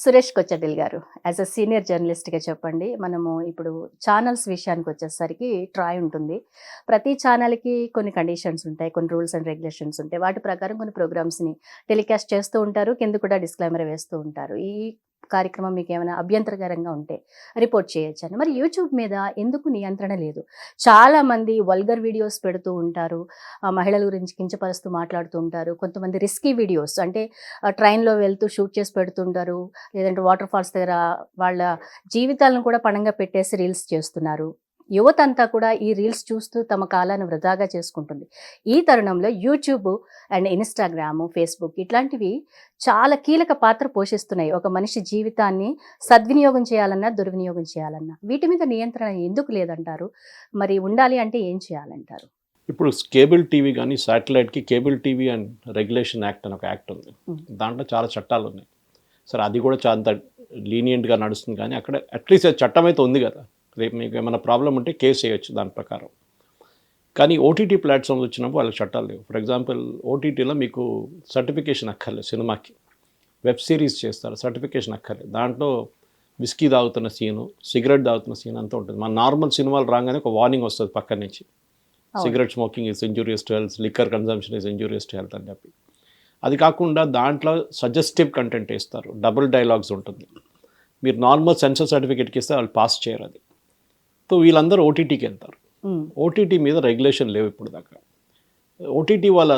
సురేష్ కొచ్చటిల్ గారు, as a senior జర్నలిస్ట్‌గా చెప్పండి. మనము ఇప్పుడు ఛానల్స్ విషయానికొచ్చేసరికి ట్రాయ్ ఉంటుంది. ప్రతి ఛానల్‌కి కొన్ని కండిషన్స్ ఉంటాయి. కొన్ని రూల్స్ అండ్ రెగ్యులేషన్స్ ఉంటాయి. వాటి ప్రకారం కొన్ని ప్రోగ్రామ్స్‌ని టెలికాస్ట్ చేస్తూ ఉంటారు. కింద కూడా డిస్క్లైమర్ వేస్తూ ఉంటారు. ఈ కార్యక్రమం మీకేమైనా అభ్యంతరకరంగా ఉంటే రిపోర్ట్ చేయొచ్చని. మరి యూట్యూబ్ మీద ఎందుకు నియంత్రణ లేదు? చాలామంది వల్గర్ వీడియోస్ పెడుతూ ఉంటారు. మహిళల గురించి కించపరుస్తూ మాట్లాడుతూ ఉంటారు. కొంతమంది రిస్కీ వీడియోస్ అంటే ట్రైన్‌లో వెళ్తూ షూట్ చేసి పెడుతుంటారు. లేదంటే వాటర్ ఫాల్స్ దగ్గర వాళ్ళ జీవితాలను కూడా పణంగా పెట్టేసి రీల్స్ చేస్తున్నారు. యువతంతా కూడా ఈ రీల్స్ చూస్తూ తమ కాలాన్ని వృధాగా చేసుకుంటుంది. ఈ తరుణంలో యూట్యూబ్ అండ్ ఇన్‌స్టాగ్రామ్, ఫేస్‌బుక్ ఇట్లాంటివి చాలా కీలక పాత్ర పోషిస్తున్నాయి. ఒక మనిషి జీవితాన్ని సద్వినియోగం చేయాలన్నా, దుర్వినియోగం చేయాలన్నా. వీటి మీద నియంత్రణ ఎందుకు లేదంటారు? మరి ఉండాలి అంటే ఏం చేయాలంటారు? ఇప్పుడు కేబుల్ టీవీ కానీ శాటిలైట్కి cable TV and regulation act అని ఒక యాక్ట్ ఉంది. దాంట్లో చాలా చట్టాలు ఉన్నాయి. సరే అది కూడా చాలా లీనియంట్గా నడుస్తుంది, కానీ అక్కడ అట్లీస్ట్ చట్టం అయితే ఉంది కదా. రేపు మీకు ఏమైనా ప్రాబ్లం ఉంటే కేసు చేయొచ్చు దాని ప్రకారం. కానీ ఓటీటీ ప్లాట్ఫామ్స్ వచ్చినప్పుడు వాళ్ళకి చట్టాలు లేవు. ఫర్ ఎగ్జాంపుల్ ఓటీటీలో మీకు సర్టిఫికేషన్ అక్కర్లేదు. సినిమాకి వెబ్ సిరీస్ చేస్తారు, సర్టిఫికేషన్ అక్కర్లేదు. దాంట్లో విస్కీ తాగుతున్న సీను, సిగరెట్ తాగుతున్న సీన్ అంతా ఉంటుంది. మన నార్మల్ సినిమాలు రాగానే ఒక వార్నింగ్ వస్తుంది పక్కన నుంచి, cigarette smoking is injurious to health, liquor consumption is injurious to health అని చెప్పి. అది కాకుండా దాంట్లో సజెస్టివ్ కంటెంట్ ఇస్తారు, డబుల్ డైలాగ్స్ ఉంటుంది. మీరు నార్మల్ సెన్సర్ సర్టిఫికేట్కి ఇస్తే వాళ్ళు పాస్ చేయరు అది. సో వీళ్ళందరూ ఓటీటీకి వెళ్తారు. ఓటీటీ మీద రెగ్యులేషన్ లేవు ఇప్పుడు దాకా. ఓటీటీ వాళ్ళ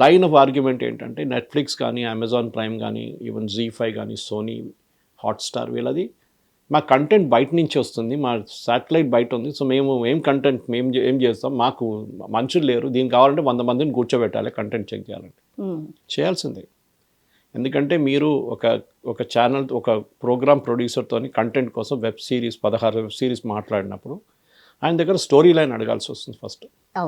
లైన్ ఆఫ్ ఆర్గ్యుమెంట్ ఏంటంటే నెట్ఫ్లిక్స్ కానీ, అమెజాన్ ప్రైమ్ కానీ, ఈవెన్ జీ5 కానీ, సోనీ హాట్స్టార్ వీళ్ళది మా కంటెంట్ బయట నుంచి వస్తుంది, మా శాటిలైట్ బయట ఉంది. సో మేము ఏం చేస్తాం, మాకు మనుషులు లేరు, దీనికి కావాలంటే 100 మందిని కూర్చోబెట్టాలి కంటెంట్ చెక్ చేయాలంటే. చేయాల్సిందే. ఎందుకంటే మీరు ఒక ఛానల్, ఒక ప్రోగ్రామ్ ప్రొడ్యూసర్తో కంటెంట్ కోసం 16 వెబ్ సిరీస్ మాట్లాడినప్పుడు ఆయన దగ్గర స్టోరీ లైన్ అడగాల్సి వస్తుంది ఫస్ట్.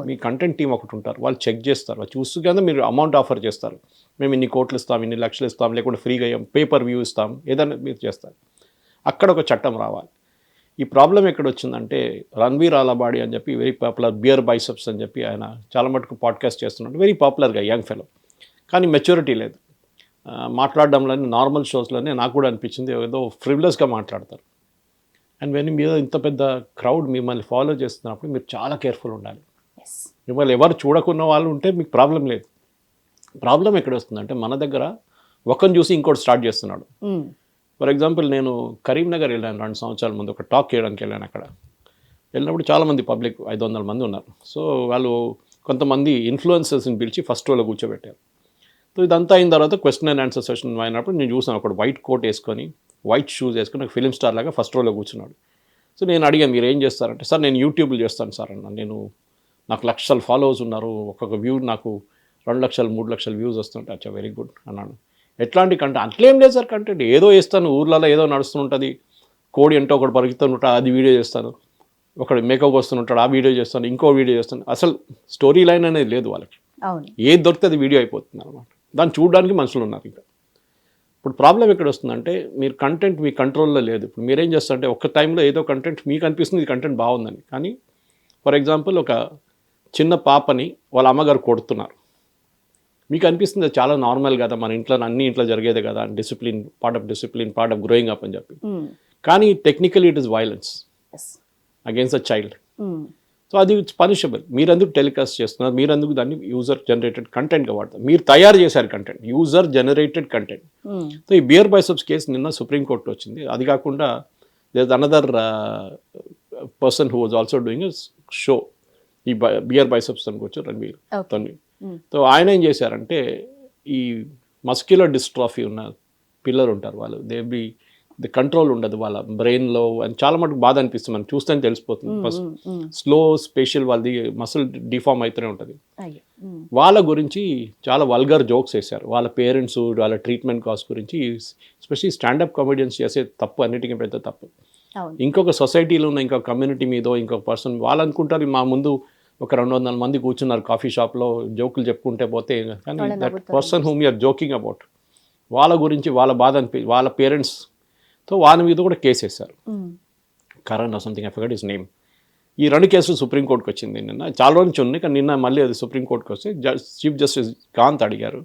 మీ కంటెంట్ టీం ఒకటి ఉంటారు, వాళ్ళు చెక్ చేస్తారు. వాళ్ళు చూస్తూనే మీరు అమౌంట్ ఆఫర్ చేస్తారు, మేము ఇన్ని కోట్లు ఇస్తాం, ఇన్ని లక్షలు ఇస్తాం, లేకుంటే ఫ్రీగా పేపర్ వ్యూ ఇస్తాం, ఏదైనా మీరు చేస్తారు. అక్కడ ఒక చట్టం రావాలి. ఈ ప్రాబ్లం ఎక్కడ వచ్చిందంటే రణ్వీర్ ఆలబాడి అని చెప్పి వెరీ పాపులర్, బియర్ బైసెప్స్ అని చెప్పి ఆయన చాలా మటుకు పాడ్కాస్ట్ చేస్తున్నాడు, వెరీ పాపులర్గా, యంగ్ ఫెలో. కానీ మెచ్యూరిటీ లేదు. మాట్లాడడంలోనే నార్మల్ షోస్లోనే నాకు కూడా అనిపించింది ఏదో ఫ్రివ్లెస్గా మాట్లాడతారు. అండ్ వెన్ మీద ఇంత పెద్ద క్రౌడ్ మిమ్మల్ని ఫాలో చేస్తున్నప్పుడు మీరు చాలా కేర్ఫుల్ ఉండాలి. మిమ్మల్ని ఎవరు చూడకున్న వాళ్ళు ఉంటే మీకు ప్రాబ్లం లేదు. ప్రాబ్లం ఎక్కడ వస్తుందంటే మన దగ్గర ఒకరిని చూసి ఇంకోటి స్టార్ట్ చేస్తున్నాడు. ఫర్ ఎగ్జాంపుల్ నేను కరీంనగర్ వెళ్ళాను 2 సంవత్సరాల ముందు, ఒక టాక్ చేయడానికి వెళ్ళాను. అక్కడ వెళ్ళినప్పుడు చాలామంది పబ్లిక్ 500 మంది ఉన్నారు. సో వాళ్ళు కొంతమంది ఇన్ఫ్లుయెన్సర్స్ని పిలిచి ఫస్ట్ రోలో కూర్చోబెట్టారు. సో ఇదంతా అయిన తర్వాత క్వశ్చన్ అండ్ ఆన్సర్ సెషన్ అయినప్పుడు నేను చూసాను, ఒకటి వైట్ కోట్ వేసుకొని, వైట్ షూస్ వేసుకొని, ఒక ఫిలిం స్టార్ లాగా ఫస్ట్ రోలో కూర్చున్నాడు. సో నేను అడిగాను, మీరు ఏం చేస్తారంటే, సార్ నేను యూట్యూబ్లో చేస్తాను సార్ అన్న, నాకు లక్షల ఫాలోవర్స్ ఉన్నారు, ఒక్కొక్క వ్యూ నాకు 2 లక్షలు 3 లక్షల వ్యూస్ వస్తుంటే. అచ్చా, వెరీ గుడ్ అన్నాడు. ఎట్లాంటి కంటెంట్? అట్లేం లేదు సార్, కంటెంట్ ఏదో వేస్తాను, ఊర్లలో ఏదో నడుస్తుంటుంది, కోడి అంటే ఒకటి పరిగెత్తుతుంటాడు, అది వీడియో చేస్తాను, ఒకటి మేకప్ వస్తుంటాడు, ఆ వీడియో చేస్తాను, ఇంకో వీడియో చేస్తాను. అసలు స్టోరీ లైన్ అనేది లేదు వాళ్ళకి. ఏది దొరికితే అది వీడియో అయిపోతుంది అనమాట. దాన్ని చూడడానికి మనుషులు ఉన్నారు. ఇంకా ఇప్పుడు ప్రాబ్లం ఎక్కడ వస్తుందంటే మీరు కంటెంట్ మీ కంట్రోల్లో లేదు. ఇప్పుడు మీరేం చేస్తారంటే ఒక టైంలో ఏదో కంటెంట్ మీకు అనిపిస్తుంది ఈ కంటెంట్ బాగుందని, కానీ ఫర్ ఎగ్జాంపుల్ ఒక చిన్న పాపని వాళ్ళ అమ్మగారు కొడుతున్నారు, మీకు అనిపిస్తుంది అది చాలా నార్మల్ కదా, మన ఇంట్లో అన్ని ఇంట్లో జరిగేదే కదా, discipline, part of growing up అని చెప్పి. కానీ technically it is violence against a child. So అది పనిషబుల్. మీరెందుకు టెలికాస్ట్ చేస్తున్నారు, మీరెందుకు దాన్ని యూజర్ జనరేటెడ్ కంటెంట్గా వాడతారు, మీరు తయారు చేశారు content, user generated content. So ఈ బియర్ బైసెప్స్ కేసు నిన్న సుప్రీంకోర్టులో వచ్చింది. అది కాకుండా there is another person who was also doing show, ఈ బియర్ బైసెప్స్ అని కూర్చో రణ్వీర్ తోని. సో ఆయన ఏం చేశారంటే, ఈ మస్క్యులర్ డిస్ట్రాఫీ ఉన్న పిల్లలు ఉంటారు, వాళ్ళు ది కంట్రోల్ ఉండదు వాళ్ళ బ్రెయిన్లో, అని చాలా మటుకు బాధ అనిపిస్తుంది, మనం చూస్తేనే తెలిసిపోతుంది. ఫస్ట్ స్లో స్పేషియల్ వాళ్ళది మసిల్ డిఫార్మ్ అవుతూనే ఉంటుంది. వాళ్ళ గురించి చాలా వల్గర్ జోక్స్ వేశారు, వాళ్ళ పేరెంట్స్, వాళ్ళ ట్రీట్మెంట్ కాస్ట్ గురించి. ఎస్పెషల్లీ స్టాండప్ కామెడియన్స్ చేసే తప్పు, అన్నిటికీ పెద్ద తప్పు. ఇంకొక సొసైటీలో ఉన్న ఇంకొక కమ్యూనిటీ మీదో ఇంకొక పర్సన్ వాళ్ళు అనుకుంటారు, మా ముందు ఒక 200 మంది కూర్చున్నారు కాఫీ షాప్లో, జోకులు చెప్పుకుంటే పోతే, కానీ that person whom you're joking about, వాళ్ళ గురించి వాళ్ళ బాధ వాళ్ళ పేరెంట్స్, సో వాళ్ళ మీద కూడా కేసు వేశారు. Karan something, I forgot his name. ఈ 2 కేసులు సుప్రీంకోర్టుకి వచ్చింది నిన్న. చాలా రోజు నుంచి ఉన్నాయి, కానీ నిన్న మళ్ళీ అది సుప్రీంకోర్టుకి వస్తే చీఫ్ జస్టిస్ కాంత్ అడిగారు,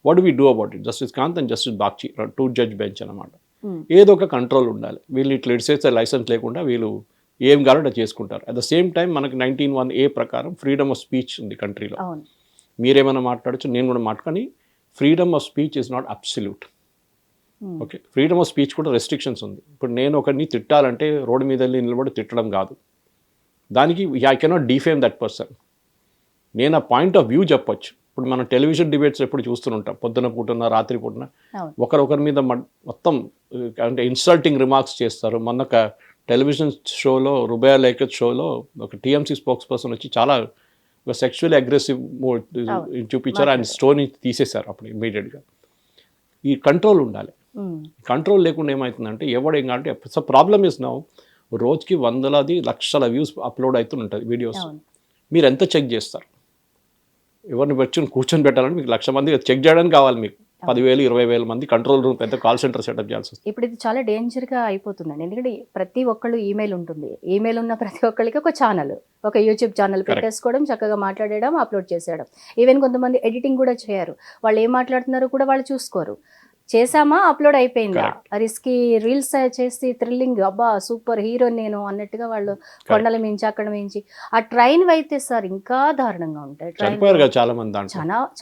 what do we do about it. Justice Kant and justice Bagchi, 2 judge bench అనమాట. ఏదో ఒక కంట్రోల్ ఉండాలి. వీళ్ళు ఇట్లా ఇడిసేస్తే లైసెన్స్ లేకుండా వీళ్ళు ఏం కావాలో అట్లా చేసుకుంటారు. అట్ ద సేమ్ టైం మనకి 19(1)A ప్రకారం ఫ్రీడమ్ ఆఫ్ స్పీచ్ ఉంది కంట్రీలో. మీరేమైనా మాట్లాడచ్చు, నేను కూడా మాట్లాడి. Freedom of speech is not absolute. Okay, freedom of speech కూడా రెస్ట్రిక్షన్స్ ఉంది. ఇప్పుడు నేను ఒకరిని తిట్టాలంటే రోడ్డు మీద వెళ్ళి నిలబడి తిట్టడం కాదు, దానికి I cannot defame that person. నేను ఆ పాయింట్ ఆఫ్ వ్యూ చెప్పొచ్చు. ఇప్పుడు మనం టెలివిజన్ డిబేట్స్ ఎప్పుడు చూస్తుంటాం, పొద్దున పూటన రాత్రి పూటన ఒకరి మీద మొత్తం అంటే ఇన్సల్టింగ్ రిమార్క్స్ చేస్తారు. మొన్న ఒక టెలివిజన్ షోలో, రుబయా లేఖత్ షోలో ఒక టీఎంసీ స్పోక్స్ పర్సన్ వచ్చి చాలా ఒక సెక్షువల్లీ అగ్రెసివ్ చూపించారు. ఆయన స్టోరీ తీసేశారు అప్పుడు ఇమ్మీడియట్గా. ఈ కంట్రోల్ ఉండాలి. కంట్రోల్ లేకుండా ఏమవుతుందంటే ఎవడేం కావాలంటే సో ప్రాబ్లమ్ ఇస్ నౌ రోజుకి వందలాది లక్షల వ్యూస్ అప్లోడ్ అవుతుంటుంది వీడియోస్. మీరు ఎంత చెక్ చేస్తారు? ఎవరిని వచ్చి కూర్చొని పెట్టాలని మీకు 1,00,000 మంది చెక్ చేయడానికి కావాలి. మీకు 10,000 20,000 మంది కంట్రోల్ రూమ్, పెద్ద కాల్ సెంటర్ సెటప్ చేయాల్సి వస్తుంది. ఇప్పుడు ఇది చాలా డేంజర్గా అయిపోతుందండి. ఎందుకంటే ప్రతి ఒక్కళ్ళు ఈమెయిల్ ఉంటుంది, ఈమెయిల్ ఉన్న ప్రతి ఒక్కరికి ఒక ఛానల్, ఒక యూట్యూబ్ ఛానల్ పెట్టేసుకోవడం, చక్కగా మాట్లాడడం, అప్లోడ్ చేసేయడం. ఈవెన్ కొంతమంది ఎడిటింగ్ కూడా చేయరు. వాళ్ళు ఏం మాట్లాడుతున్నారో కూడా వాళ్ళు చూసుకోరు. చేసామా, అప్లోడ్ అయిపోయిందా, రిస్కీ రీల్స్ చేసి థ్రిల్లింగ్, అబ్బా సూపర్ హీరో నేను అన్నట్టుగా వాళ్ళు కొండల మించి అక్కడ మించి. ఆ ట్రైన్ అయితే సార్ ఇంకా దారుణంగా ఉంటాయి.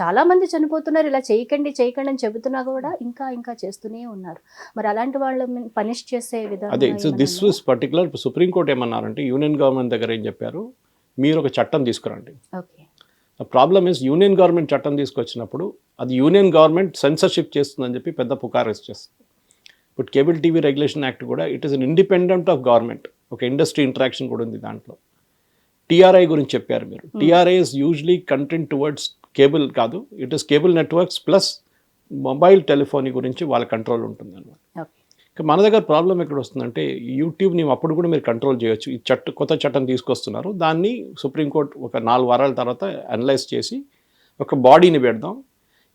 చాలా మంది చనిపోతున్నారు. ఇలా చేయకండి చేయకండి అని చెబుతున్నా కూడా ఇంకా ఇంకా చేస్తూనే ఉన్నారు. మరి అలాంటి వాళ్ళు పనిష్ చేసే విధానం అదే. So this was particular. Supreme court ఏమన్నారంటే యూనియన్ గవర్నమెంట్ దగ్గర ఏం చెప్పారు, మీరు ఒక చట్టం తీసుకురండి. Okay, problem is union government చట్టం తీసుకొచ్చినప్పుడు అది యూనియన్ గవర్నమెంట్ సెన్సర్షిప్ చేస్తుందని చెప్పి పెద్ద పుకారు చేస్తుంది. ఇప్పుడు కేబుల్ టీవీ రెగ్యులేషన్ యాక్ట్ కూడా it is an independent of government. ఒక ఇండస్ట్రీ ఇంటరాక్షన్ కూడా ఉంది దాంట్లో. టీఆర్ఐ గురించి చెప్పారు మీరు. TRI is usually content towards cable కాదు, it is cable networks plus mobile telephony గురించి వాళ్ళ కంట్రోల్ ఉంటుంది అన్నమాట. మన దగ్గర ప్రాబ్లం ఎక్కడ వస్తుందంటే యూట్యూబ్ని అప్పుడు కూడా మీరు కంట్రోల్ చేయొచ్చు. ఈ కొత్త చట్టం తీసుకొస్తున్నారు, దాన్ని సుప్రీంకోర్టు ఒక 4 వారాల తర్వాత అనలైజ్ చేసి ఒక బాడీని పెడదాం.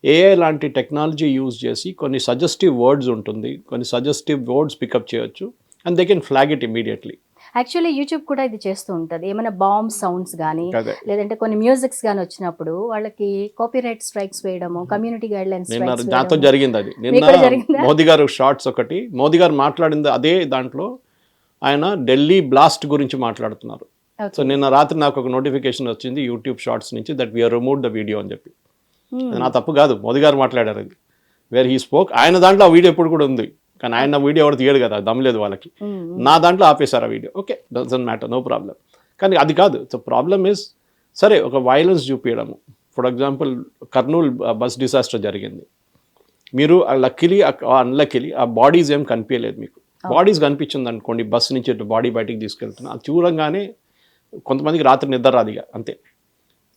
ఏఐ లాంటి టెక్నాలజీ యూజ్ చేసి కొన్ని సజెస్టివ్ వర్డ్స్ ఉంటుంది, కొన్ని సజెస్టివ్ వర్డ్స్ పికప్ చేయొచ్చు and they can flag it immediately. Actually YouTube కూడా ఇది చేస్తూ ఉంటుంది. ఏమైనా బాంబ్ సౌండ్స్ కానీ లేదంటే కొన్ని మ్యూజిక్స్ కానీ వచ్చినప్పుడు వాళ్ళకి కాపీరైట్ స్ట్రైక్స్ వేయడము, కమ్యూనిటీ గైడ్ లైన్స్. దాంతో జరిగింది అది. నిన్న మోదీ గారు షార్ట్స్ ఒకటి, మోదీ గారు మాట్లాడింది అదే దాంట్లో ఆయన ఢిల్లీ బ్లాస్ట్ గురించి మాట్లాడుతున్నారు. సో నిన్న రాత్రి నాకు ఒక నోటిఫికేషన్ వచ్చింది యూట్యూబ్ షార్ట్స్ నుంచి that we're remove the video అని చెప్పి. అది నా తప్పు కాదు, మోదీ గారు మాట్లాడారు అది. వేర్ హీ స్పోక్, ఆయన దాంట్లో ఆ వీడియో ఎప్పుడు కూడా ఉంది, కానీ ఆయన వీడియో ఎవరు తీయడు కదా, దమ్లేదు వాళ్ళకి. నా దాంట్లో ఆపేశారు ఆ వీడియో. Okay, doesn't matter, no problem. కానీ అది కాదు. సో ప్రాబ్లమ్ ఇస్, సరే ఒక వైలెన్స్ చూపించడము. For example Kurnool bus disaster జరిగింది. మీరు లక్కీలీ అన్లక్కీలీ ఆ బాడీస్ ఏం కనిపించలేదు మీకు. బాడీస్ కనిపించింది అనుకోండి, బస్సు నుంచి బాడీ బయటికి తీసుకెళ్తున్నా, అది చూడంగానే కొంతమందికి రాత్రి నిద్ర రాదిగా అంతే.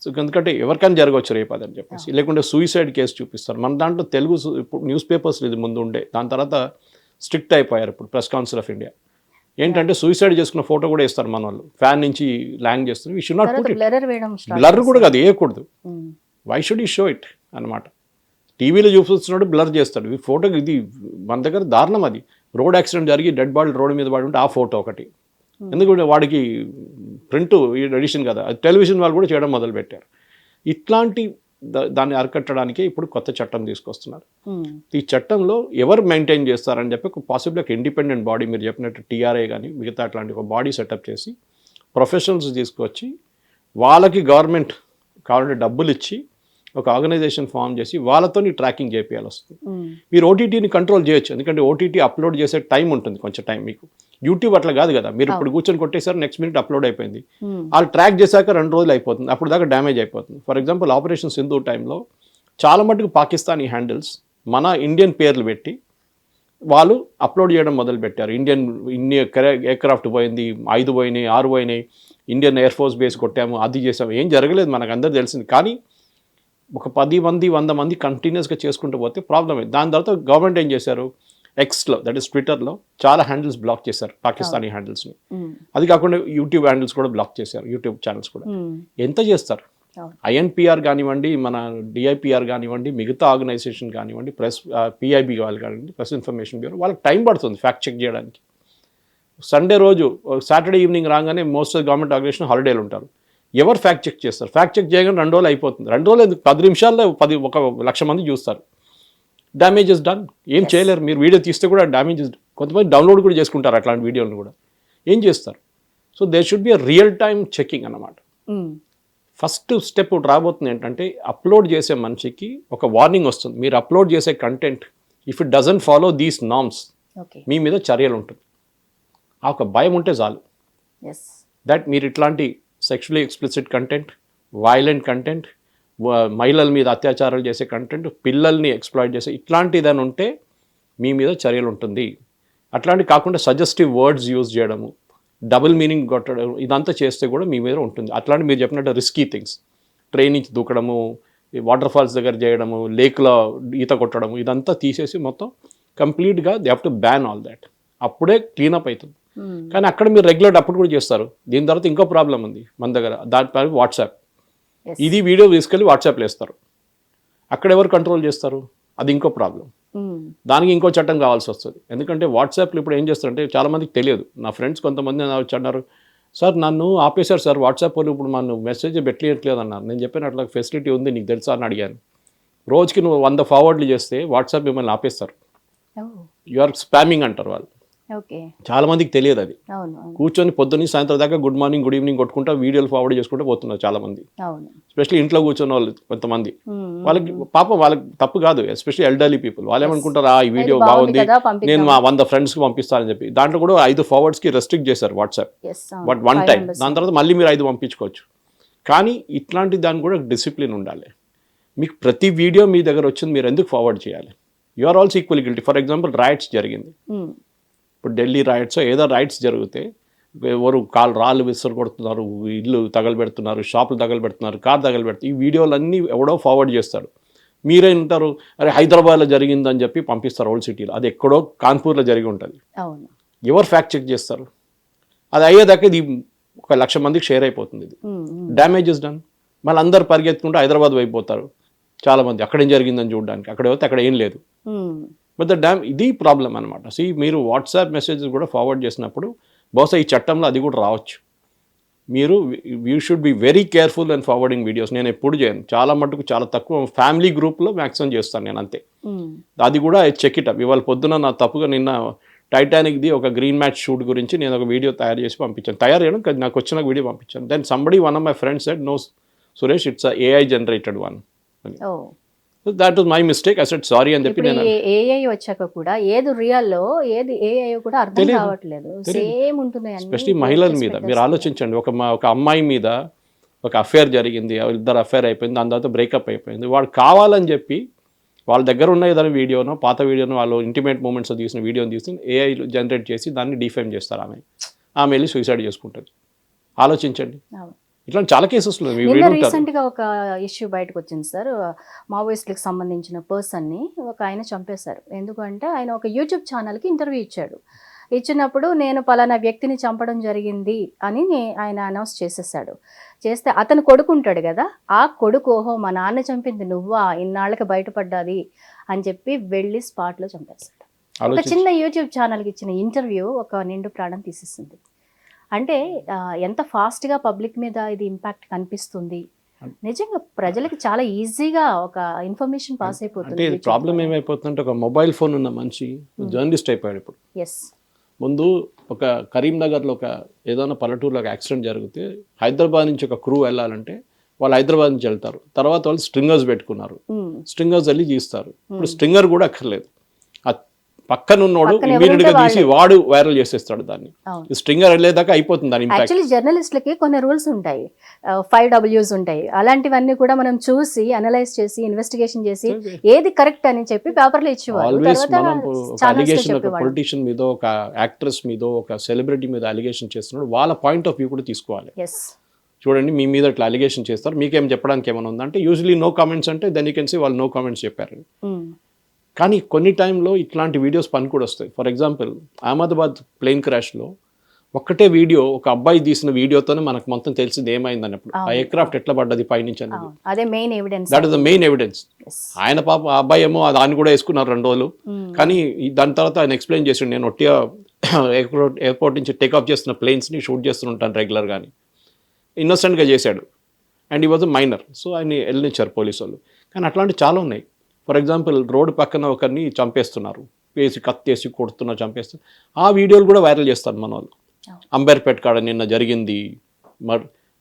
సో ఎందుకంటే ఎవరికైనా జరగవచ్చు రేపు అదని చెప్పేసి, లేకుంటే సూసైడ్ కేసు చూపిస్తారు. మన దాంట్లో తెలుగు ఇప్పుడు న్యూస్ పేపర్స్ ఇది ముందు ఉండే, దాని తర్వాత స్ట్రిక్ట్ అయిపోయారు ఇప్పుడు ప్రెస్ కౌన్సిల్ ఆఫ్ ఇండియా. ఏంటంటే సూసైడ్ చేసుకున్న ఫోటో కూడా వేస్తారు మన వాళ్ళు, ఫ్యాన్ నుంచి ల్యాంగ్ చేస్తారు. We should not put it. Blur కూడా కాదు, వేయకూడదు. వై షుడ్ ఈ షో ఇట్ అనమాట. టీవీలో చూపిస్తున్నాడు, బ్లర్ చేస్తాడు. ఈ ఫోటోకి ఇది మన దగ్గర దారుణం. అది రోడ్ యాక్సిడెంట్ జరిగి డెడ్ బాడీ రోడ్డు మీద పడి ఉంటే ఆ ఫోటో ఒకటి, ఎందుకంటే వాడికి ప్రింట్ ఎడిషన్ కదా, అది టెలివిజన్ వాళ్ళు కూడా చేయడం మొదలుపెట్టారు. ఇట్లాంటి దాన్ని అరికట్టడానికే ఇప్పుడు కొత్త చట్టం తీసుకొస్తున్నారు. ఈ చట్టంలో ఎవరు మెయింటైన్ చేస్తారని చెప్పి ఒక పాసిబుల్ ఒక ఇండిపెండెంట్ బాడీ, మీరు చెప్పినట్టు టీఆర్ఐ కానీ మిగతా అట్లాంటి ఒక బాడీ సెటప్ చేసి ప్రొఫెషనల్స్ తీసుకొచ్చి వాళ్ళకి గవర్నమెంట్ కావాలంటే డబ్బులు ఇచ్చి ఒక ఆర్గనైజేషన్ ఫామ్ చేసి వాళ్ళతో ట్రాకింగ్ చేయాలి వస్తుంది. మీరు ఓటీటీని కంట్రోల్ చేయొచ్చు, ఎందుకంటే ఓటీటీ అప్లోడ్ చేసే టైం ఉంటుంది, కొంచెం టైం. మీకు యూట్యూబ్ అట్లా కాదు కదా, మీరు ఇప్పుడు కూర్చొని కొట్టేసారు, నెక్స్ట్ మినిట్ అప్లోడ్ అయిపోయింది. వాళ్ళు ట్రాక్ చేశాక 2 రోజులు అయిపోతుంది, అప్పుడు దాకా డ్యామేజ్ అయిపోతుంది. ఫర్ ఎగ్జాంపుల్ ఆపరేషన్ సింధు టైంలో చాలా మటుకు పాకిస్తానీ హ్యాండిల్స్ మన ఇండియన్ పేర్లు పెట్టి వాళ్ళు అప్లోడ్ చేయడం మొదలుపెట్టారు. ఇన్ని ఎయిర్క్రాఫ్ట్ పోయింది, 5 పోయినాయి, 6 పోయినాయి, ఇండియన్ ఎయిర్ ఫోర్స్ బేస్ కొట్టాము, అది చేసాము, ఏం జరగలేదు, మనకు అందరూ తెలిసింది. కానీ ఒక 10 మంది 100 మంది కంటిన్యూస్గా చేసుకుంటూ పోతే ప్రాబ్లం అయింది. దాని తర్వాత గవర్నమెంట్ ఏం చేశారు, ఎక్స్లో దట్ ఈస్ ట్విట్టర్లో చాలా హ్యాండిల్స్ బ్లాక్ చేశారు, పాకిస్తానీ హ్యాండిల్స్ని. అది కాకుండా యూట్యూబ్ హ్యాండిల్స్ కూడా బ్లాక్ చేశారు, యూట్యూబ్ ఛానల్స్ కూడా. ఎంత చేస్తారు? ఐఎన్పిఆర్ కానివ్వండి, మన డిఐపిఆర్ కానివ్వండి, మిగతా ఆర్గనైజేషన్ కానివ్వండి, పిఐబి వాళ్ళు కానివ్వండి, ప్రెస్ ఇన్ఫర్మేషన్ బ్యూరో, వాళ్ళకి టైం పడుతుంది ఫ్యాక్ట్ చెక్ చేయడానికి. సండే రోజు సాటర్డే ఈవినింగ్ రాగానే మోస్ట్ ఆఫ్ గవర్నమెంట్ ఆర్గనైజేషన్ హాలిడేలు ఉంటారు. ఎవరు ఫ్యాక్ట్ చెక్ చేస్తారు? ఫ్యాక్ట్ చెక్ చేయగానే 2 రోజులు అయిపోతుంది. 2 రోజులు ఎందుకు, 10 నిమిషాల్లో 1,00,000 మంది చూస్తారు. Damage is done. ఏం చేయలేరు. మీరు వీడియో తీస్తే కూడా డ్యామేజ్ ఇస్ కొంతమంది డౌన్లోడ్ కూడా చేసుకుంటారు అట్లాంటి వీడియోలను కూడా. ఏం చేస్తారు? So they should be real time checking అన్నమాట. ఫస్ట్ స్టెప్ రాబోతుంది ఏంటంటే అప్లోడ్ చేసే మనిషికి ఒక వార్నింగ్ వస్తుంది. మీరు అప్లోడ్ చేసే content if it doesn't follow these norms మీ మీద చర్యలు ఉంటుంది. ఆ ఒక భయం ఉంటే చాలు. దట్ మీరు ఇట్లాంటి sexually explicit content, violent content, మహిళల మీద అత్యాచారాలు చేసే కంటెంట్, పిల్లల్ని ఎక్స్ప్లాయిట్ చేసే ఇట్లాంటిదని ఉంటే మీ మీద చర్యలు ఉంటుంది. అట్లాంటి కాకుండా సజెస్టివ్ వర్డ్స్ యూజ్ చేయడము, డబుల్ మీనింగ్ కొట్టడం, ఇదంతా చేస్తే కూడా మీ మీద ఉంటుంది. అట్లాంటి మీరు చెప్పినట్టు రిస్కీ థింగ్స్, ట్రైన్ నుంచి దూకడము, వాటర్ ఫాల్స్ దగ్గర చేయడము, లేక్లో ఈత కొట్టడము, ఇదంతా తీసేసి మొత్తం కంప్లీట్గా they have to ban all that. అప్పుడే క్లీనప్ అవుతుంది. కానీ అక్కడ మీరు రెగ్యులర్ అప్పుడు కూడా చేస్తారు. దీని తర్వాత ఇంకో ప్రాబ్లం ఉంది మన దగ్గర, దానిపై వాట్సాప్. ఇది వీడియో తీసుకెళ్ళి వాట్సాప్లో వేస్తారు. అక్కడ ఎవరు కంట్రోల్ చేస్తారు? అది ఇంకో ప్రాబ్లం. దానికి ఇంకో చట్టం కావాల్సి వస్తుంది. ఎందుకంటే వాట్సాప్లో ఇప్పుడు ఏం చేస్తారంటే చాలామందికి తెలియదు. నా ఫ్రెండ్స్ కొంతమంది వచ్చి అన్నారు, సార్ నన్ను ఆపేశారు సార్ వాట్సాప్ వాళ్ళు, ఇప్పుడు నన్ను మెసేజ్ పెట్టలేదు అన్నారు. నేను చెప్పిన అట్లా ఫెసిలిటీ ఉంది నీకు తెలుసా అని అడిగాను. రోజుకి నువ్వు 100 ఫార్వర్డ్లు చేస్తే వాట్సాప్ మిమ్మల్ని ఆపేస్తారు. యు ఆర్ స్పామింగ్ అంటారు వాళ్ళు. చాలా మందికి తెలియదు అది. కూర్చొని పొద్దున్న సాయంత్రం దాకా గుడ్ మార్నింగ్ గుడ్ ఈవినింగ్ కొట్టుకుంటా వీడియోలు ఫార్వర్డ్ చేసుకుంటూ పోతున్నారు చాలా మంది. ఎస్పెషల్లీ ఇంట్లో కూర్చొని వాళ్ళు కొంతమంది, వాళ్ళకి పాపం వాళ్ళకి తప్పు కాదు, ఎస్పెషల్లీ ఎల్డర్లీ పీపుల్. వాళ్ళు ఏమనుకుంటారు, ఈ వీడియో బాగుంది నేను మా 100 ఫ్రెండ్స్కి పంపిస్తానని చెప్పి. దాంట్లో కూడా 5 ఫార్వర్డ్స్కి రెస్ట్రిక్ట్ చేశారు వాట్సాప్, బట్ 1 టైం. దాని తర్వాత మళ్ళీ మీరు 5 పంపించుకోవచ్చు. కానీ ఇట్లాంటి దానికి కూడా డిసిప్లిన్ ఉండాలి. మీకు ప్రతి వీడియో మీ దగ్గర వచ్చింది మీరు ఎందుకు ఫార్వర్డ్ చేయాలి? You are also equally guilty. For example riots జరిగింది, ఇప్పుడు ఢిల్లీ రైట్స్ ఏదో రైట్స్ జరిగితే ఎవరు రాళ్ళు విసురు కొడుతున్నారు, ఇల్లు తగలబెడుతున్నారు, షాపులు తగలబెడుతున్నారు, కార్ తగలబెడుతున్నారు, ఈ వీడియోలన్నీ ఎవడో ఫార్వర్డ్ చేస్తాడు. మీరే ఉంటారు, అరే హైదరాబాద్లో జరిగిందని చెప్పి పంపిస్తారు ఓల్డ్ సిటీలో. అది ఎక్కడో కాన్పూర్లో జరిగి ఉంటుంది. ఎవరు ఫ్యాక్ట్ చెక్ చేస్తారు? అది అయ్యేదాకా ఇది 1,00,000 మందికి షేర్ అయిపోతుంది. ఇది డ్యామేజ్ ఇస్ డన్. మళ్ళీ అందరు పరిగెత్తుకుంటూ హైదరాబాద్ అయిపోతారు చాలామంది, అక్కడేం జరిగిందని చూడడానికి. అక్కడ పోతే అక్కడ ఏం లేదు. బట్ ఇది ప్రాబ్లం అనమాట. మీరు వాట్సాప్ మెసేజెస్ కూడా ఫార్వర్డ్ చేసినప్పుడు బహుశా ఈ చట్టంలో అది కూడా రావచ్చు. మీరు you should be very careful and forwarding videos. నేను ఎప్పుడు చేయను, చాలా మటుకు చాలా తక్కువ. ఫ్యామిలీ గ్రూప్లో మ్యాక్సిమం చేస్తాను నేను, అంతే. అది కూడా చెక్ ఇట్ అప్. ఇవాళ పొద్దున నా తప్పుగా నిన్న టైటానిక్ది ఒక గ్రీన్ మ్యాచ్ షూట్ గురించి నేను ఒక వీడియో తయారు చేసి పంపించాను. తయారు చేయడం నాకు వచ్చిన వీడియో పంపించాను. Then somebody one of my friends said, no Suresh, it's AI generated one. That was my mistake. I said sorry అని చెప్పి. నేను AI వచ్చాక కూడా ఏది రియల్లో ఏది AI కూడా అర్థం కావట్లేదు. సేమ్ ఉంటున్నాయి. ఎస్పెషల్లీ మహిళల మీద మీరు ఆలోచించండి. ఒక అమ్మాయి మీద ఒక అఫేర్ జరిగింది, ఇద్దరు అఫేర్ అయిపోయింది, దాని తర్వాత బ్రేకప్ అయిపోయింది. వాడు కావాలని చెప్పి వాళ్ళ దగ్గర ఉన్న ఏదైనా వీడియోనో పాత వీడియోనో వాళ్ళు ఇంటిమేట్ మూమెంట్స్ తీసిన వీడియోని తీసి AI జనరేట్ చేసి దాన్ని డిఫేమ్ చేస్తారు. ఆమె వెళ్ళి సూసైడ్ చేసుకుంటుంది. ఆలోచించండి. ఇట్లా చాలా కేసెస్ రీసెంట్గా ఒక ఇష్యూ బయటకు వచ్చింది సార్. మావోయిస్టులకు సంబంధించిన పర్సన్ని ఒక ఆయన చంపేశారు. ఎందుకంటే ఆయన ఒక యూట్యూబ్ ఛానల్కి ఇంటర్వ్యూ ఇచ్చినప్పుడు నేను పలానా వ్యక్తిని చంపడం జరిగింది అని ఆయన అనౌన్స్ చేసేసాడు. చేస్తే అతను కొడుకుంటాడు కదా, ఆ కొడుకు ఓహో మా నాన్న చంపింది నువ్వా, ఇన్నాళ్ళకి బయటపడ్డాది అని చెప్పి వెళ్ళి స్పాట్లో చంపేశాడు. ఒక చిన్న యూట్యూబ్ ఛానల్కి ఇచ్చిన ఇంటర్వ్యూ ఒక నిండు ప్రాణం తీసేసింది. అంటే ఎంత ఫాస్ట్గా పబ్లిక్ మీద ఇది ఇంపాక్ట్ కనిపిస్తుంది. నిజంగా ప్రజలకి చాలా ఈజీగా ఒక ఇన్ఫర్మేషన్ పాస్ అయిపోతుంది. ప్రాబ్లం ఏమైపోతుందంటే ఒక మొబైల్ ఫోన్ ఉన్న మనిషి జర్నలిస్ట్ అయిపోయాడు ఇప్పుడు. ముందు ఒక కరీంనగర్లో ఒక ఏదైనా పల్లెటూరులో ఒక యాక్సిడెంట్ జరిగితే హైదరాబాద్ నుంచి ఒక క్రూ వెళ్ళాలంటే వాళ్ళు హైదరాబాద్ నుంచి వెళ్తారు. తర్వాత వాళ్ళు స్ట్రింగర్స్ పెట్టుకున్నారు, స్ట్రింగర్స్ వెళ్ళి తీస్తారు. ఇప్పుడు స్ట్రింగర్ కూడా అక్కర్లేదు, పక్కనున్నోడు ఇమీడియట్ గా తీసి వాడు వైరల్ చేసేస్తాడు దాన్ని. స్ట్రింగర్ వెళ్ళేదాకా అయిపోతుంది దాని ఇంపాక్ట్. యాక్చువల్లీ జర్నలిస్టులకి కొన్ని రూల్స్ ఉంటాయి, 5 Ws ఉంటాయి. అలాంటివన్నీ కూడా మనం చూసి అనలైజ్ చేసి ఇన్వెస్టిగేషన్ చేసి ఏది కరెక్ట్ అని చెప్పి పేపర్లో ఇచ్చేవారు. ఒక పొలిటీషియన్ మీద, ఒక యాక్ట్రెస్ మీద, ఒక సెలబ్రిటీ మీద అలిగేషన్ చేస్తున్నాడు, వాళ్ళ పాయింట్ ఆఫ్ వ్యూ కూడా తీసుకోవాలి. చూడండి మీ మీద ఇట్లా అలిగేషన్ చేస్తారు, మీకేం చెప్పడానికి ఏమైనా ఉందంటే యూజువలీ నో కామెంట్స్ అంటే దెన్ యూ కెన్ సీ వాళ్ళు నో కామెంట్స్ చెప్పారు. కానీ కొన్ని టైంలో ఇట్లాంటి వీడియోస్ పని కూడా వస్తాయి. ఫర్ ఎగ్జాంపుల్ అహ్మదాబాద్ ప్లేన్ క్రాష్లో ఒక్కటే వీడియో, ఒక అబ్బాయి తీసిన వీడియోతోనే మనకు మొత్తం తెలిసింది ఏమైంది అన్నప్పుడు, ఆ ఎయిర్క్రాఫ్ట్ ఎట్లా పడ్డది పైనుంచి అనేది. That is the main evidence. ఆయన పాప ఆ అబ్బాయి ఏమో దాన్ని కూడా వేసుకున్నారు 2 రోజులు. కానీ దాని తర్వాత ఆయన ఎక్స్ప్లెయిన్ చేసిండు, నేను ఒట్టిగా ఎయిర్పోర్ట్ నుంచి టేక్ ఆఫ్ చేస్తున్న ప్లేన్స్ని షూట్ చేస్తుంటాను రెగ్యులర్గా అని. ఇన్నోసెంట్గా చేశాడు. అండ్ ఈ వాజ్ మైనర్. సో ఆయన వెళ్ళనిచ్చారు పోలీసు వాళ్ళు. కానీ అట్లాంటి చాలా ఉన్నాయి. ఫర్ ఎగ్జాంపుల్ రోడ్డు పక్కన ఒకరిని చంపేస్తున్నారు, వేసి కత్తేసి కొడుతున్నా చంపేస్తే ఆ వీడియోలు కూడా వైరల్ చేస్తారు మన వాళ్ళు. అంబేర్పేట కాడ నిన్న జరిగింది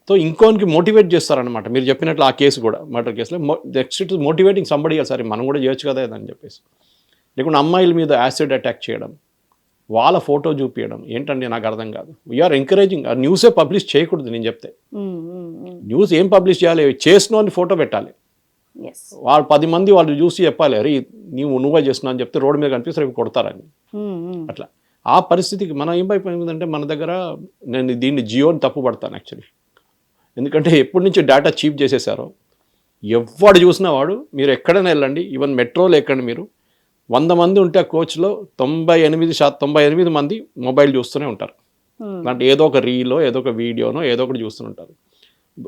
తో ఇంకోనికి మోటివేట్ చేస్తారనమాట. మీరు చెప్పినట్లు ఆ కేసు కూడా మర్డర్ కేసులో నెక్స్ట్ ఇట్ మోటివేటింగ్ సంబడి సరే మనం కూడా చేయొచ్చు కదా అని చెప్పేసి. లేకుంటే అమ్మాయిల మీద యాసిడ్ అటాక్ చేయడం, వాళ్ళ ఫోటో చూపించడం ఏంటండి నాకు అర్థం కాదు. We're encouraging. ఆ న్యూసే పబ్లిష్ చేయకూడదు నేను చెప్తే. న్యూస్ ఏం పబ్లిష్ చేయాలి, చేసిన ఫోటో పెట్టాలి. వాళ్ళు 10 మంది వాళ్ళు చూసి చెప్పాలి, అరే నువ్వే చేస్తున్నావు అని చెప్తే రోడ్డు మీద కనిపిస్తే రేపు కొడతారని. అట్లా ఆ పరిస్థితికి మనం ఏం అయిపోయిందంటే మన దగ్గర, నేను దీన్ని జియోని తప్పు పడతాను యాక్చువల్లీ. ఎందుకంటే ఎప్పటి నుంచి డేటా చీప్ చేసేసారో ఎవడు చూసినా వాడు, మీరు ఎక్కడైనా వెళ్ళండి, ఈవెన్ మెట్రోలో ఎక్కండి, మీరు 100 మంది ఉంటే ఆ కోచ్లో 98 మంది మొబైల్ చూస్తూనే ఉంటారు. అంటే ఏదో ఒక రీలో, ఏదో ఒక వీడియోనో ఏదో ఒకటి చూస్తుంటారు.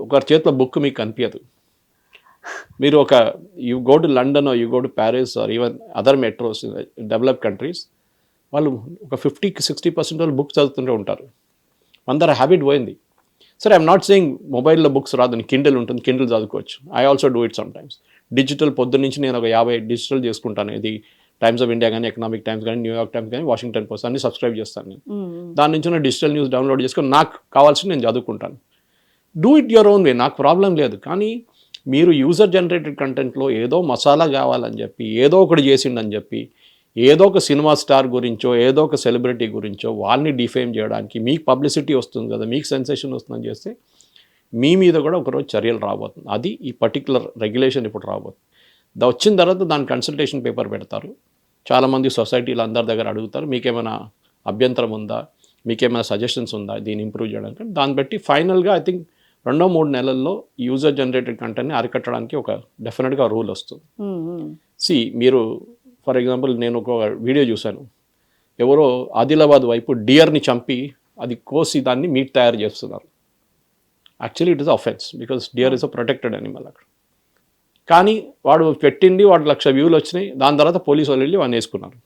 ఒకరి చేతిలో బుక్ మీకు కనిపించదు. మీరు you go to London, you go to Paris or even other metros develop countries, వాళ్ళు ఒక 50-60% వాళ్ళు బుక్ చదువుతుంటే ఉంటారు. అందరు హ్యాబిట్ పోయింది. సరే ఐఎమ్ నాట్ సేయింగ్ మొబైల్లో బుక్స్ రాదని, కిండిల్ ఉంటుంది, కిండిల్ చదువుకోవచ్చు. I also do it some times. Digital పొద్దున్న నుంచి నేను ఒక 50 డిజిటల్ చేసుకుంటాను. ఇది టైమ్స్ ఆఫ్ ఇండియా కానీ, ఎకనామిక్ టైమ్స్ కానీ, న్యూయార్క్ టైమ్స్ కానీ, వాషింగ్టన్ పోస్ట్ అన్ని సబ్స్క్రైబ్ చేస్తాను నేను. దాని నుంచి నేను డిజిటల్ న్యూస్ డౌన్లోడ్ చేసుకొని నాకు కావాల్సింది నేను చదువుకుంటాను. Do it your own way, నాకు ప్రాబ్లం లేదు. కానీ మీరు యూజర్ జనరేటెడ్ కంటెంట్లో ఏదో మసాలా కావాలని చెప్పి, ఏదో ఒకటి చేసిండని చెప్పి, ఏదో ఒక సినిమా స్టార్ గురించో, ఏదో ఒక సెలబ్రిటీ గురించో వాళ్ళని డిఫేమ్ చేయడానికి, మీకు పబ్లిసిటీ వస్తుంది కదా, మీకు సెన్సేషన్ వస్తుందని చేస్తే మీ మీద కూడా ఒకరోజు చర్యలు రాబోతుంది. అది ఈ పర్టికులర్ రెగ్యులేషన్ ఇప్పుడు రాబోతుంది. వచ్చిన తర్వాత దాని కన్సల్టేషన్ పేపర్ పెడతారు. చాలామంది సొసైటీలు అందరి దగ్గర అడుగుతారు, మీకేమైనా అభ్యంతరం ఉందా, మీకేమైనా సజెషన్స్ ఉందా దీన్ని ఇంప్రూవ్ చేయడానికి. దాన్ని బట్టి ఫైనల్గా ఐ థింక్ 2-3 నెలల్లో యూజర్ జనరేటెడ్ కంటెంట్ని అరికట్టడానికి ఒక డెఫినెట్గా రూల్ వస్తుంది. మీరు ఫర్ ఎగ్జాంపుల్ నేను ఒక వీడియో చూశాను, ఎవరో ఆదిలాబాద్ వైపు డియర్ని చంపి అది కోసి దాన్ని మీట్ తయారు చేస్తున్నారు. Actually it is offence because dear is a protected animal అక్కడ. కానీ వాడు పెట్టింది, వాడు 1,00,000 వ్యూలు వచ్చినాయి. దాని తర్వాత పోలీసు వాళ్ళు వెళ్ళి వాడిని వేసుకున్నారు.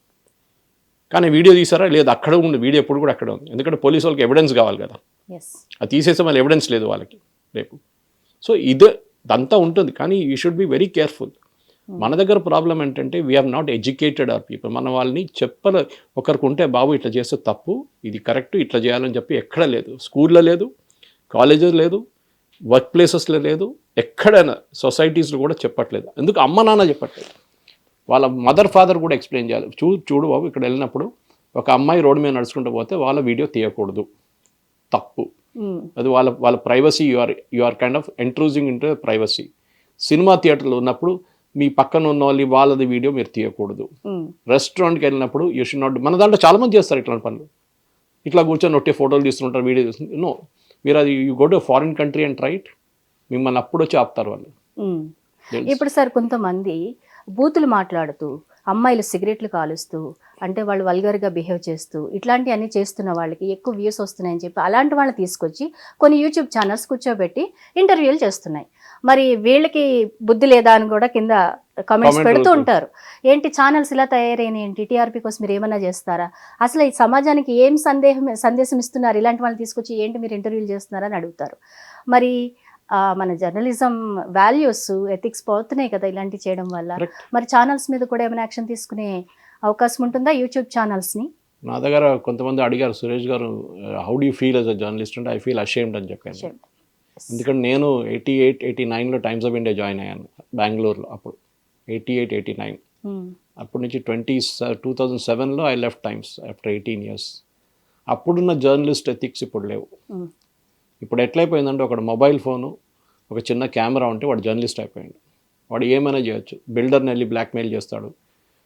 కానీ వీడియో తీసారా లేదు, అక్కడ ఉంది వీడియో, ఎప్పుడు కూడా అక్కడ ఉంది. ఎందుకంటే పోలీసు వాళ్ళకి ఎవిడెన్స్ కావాలి కదా, అది తీసేసే మళ్ళీ ఎవిడెన్స్ లేదు వాళ్ళకి రేపు. సో ఇదంతా ఉంటుంది. కానీ you should be very careful. మన దగ్గర ప్రాబ్లం ఏంటంటే we have not educated our people. మన వాళ్ళని ఒకరికి ఉంటే బాబు ఇట్లా చేస్తే తప్పు, ఇది కరెక్ట్, ఇట్లా చేయాలని చెప్పి ఎక్కడ లేదు. స్కూల్లో లేదు, కాలేజెస్ లేదు, వర్క్ ప్లేసెస్లో లేదు, ఎక్కడైనా సొసైటీస్లో కూడా చెప్పట్లేదు. ఎందుకు అమ్మ నాన్న చెప్పట్లేదు, వాళ్ళ మదర్ ఫాదర్ కూడా ఎక్స్ప్లెయిన్ చేయాలి. చూడు బాబు, ఇక్కడ వెళ్ళినప్పుడు ఒక అమ్మాయి రోడ్డు మీద నడుచుకుంటూ పోతే వాళ్ళ వీడియో తీయకూడదు, తప్పు. అది వాళ్ళ privacy, you are kind of intruding into privacy. Cinema థియేటర్లో ఉన్నప్పుడు మీ పక్కన ఉన్న వాళ్ళది వీడియో మీరు తీయకూడదు. రెస్టారెంట్కి వెళ్ళినప్పుడు యూ షుడ్ నాట్. మన దాంట్లో చాలామంది చేస్తారు ఇట్లాంటి పనులు. ఇట్లా కూర్చొని ఒట్టే ఫోటోలు తీస్తుంటారు, వీడియో తీస్తుంటారు. నో, మీరు అది you go to foreign country and right, మిమ్మల్ని అప్పుడు వచ్చి ఆపుతారు వాళ్ళు. ఇప్పుడు సార్ కొంతమంది బూతులు మాట్లాడుతూ, అమ్మాయిలు సిగరెట్లు కాలుస్తూ, అంటే వాళ్ళు వల్గర్గా బిహేవ్ చేస్తూ, ఇట్లాంటివన్నీ చేస్తున్న వాళ్ళకి ఎక్కువ వ్యూస్ వస్తున్నాయని చెప్పి అలాంటి వాళ్ళని తీసుకొచ్చి కొన్ని యూట్యూబ్ ఛానల్స్ కూర్చోబెట్టి ఇంటర్వ్యూలు చేస్తున్నాయి. మరి వీళ్ళకి బుద్ధి లేదా అని కూడా కింద కామెంట్స్ పెడుతూ ఉంటారు. ఏంటి ఛానల్స్ ఇలా తయారైన ఏంటి, టీఆర్పీ కోసం మీరు ఏమన్నా చేస్తారా, అసలు ఈ సమాజానికి ఏం సందేశం ఇస్తున్నారు, ఇలాంటి వాళ్ళని తీసుకొచ్చి ఏంటి మీరు ఇంటర్వ్యూలు చేస్తున్నారని అడుగుతారు. మరి మన జర్నలిజం వాల్యూస్, ఎథిక్స్ పోతున్నాయి కదా ఇలాంటి చేయడం వల్ల. మరి ఛానల్స్ మీద కూడా ఏమైనా యాక్షన్ తీసుకునే అవకాశం ఉంటుందా యూట్యూబ్ ఛానల్స్ని? నా దగ్గర కొంతమంది అడిగారు, Suresh garu how do you feel as a journalist అంటే ఐ ఫీల్ అషేమ్డ్ అని చెప్పాను. ఎందుకంటే నేను 88-89లో టైమ్స్ ఆఫ్ ఇండియా జాయిన్ అయ్యాను బెంగళూరులో. అప్పుడు 88-89 అప్పటి నుంచి 2007లో I left Times after 18 years. అప్పుడున్న జర్నలిస్ట్ ఎథిక్స్ ఇప్పుడు లేవు. ఇప్పుడు ఎట్లయిపోయిందంటే ఒకడు మొబైల్ ఫోను, ఒక చిన్న కెమెరా ఉంటే వాడు జర్నలిస్ట్ అయిపోయాడు. వాడు ఏమైనా చేయొచ్చు. బిల్డర్ని వెళ్ళి బ్లాక్మెయిల్ చేస్తాడు,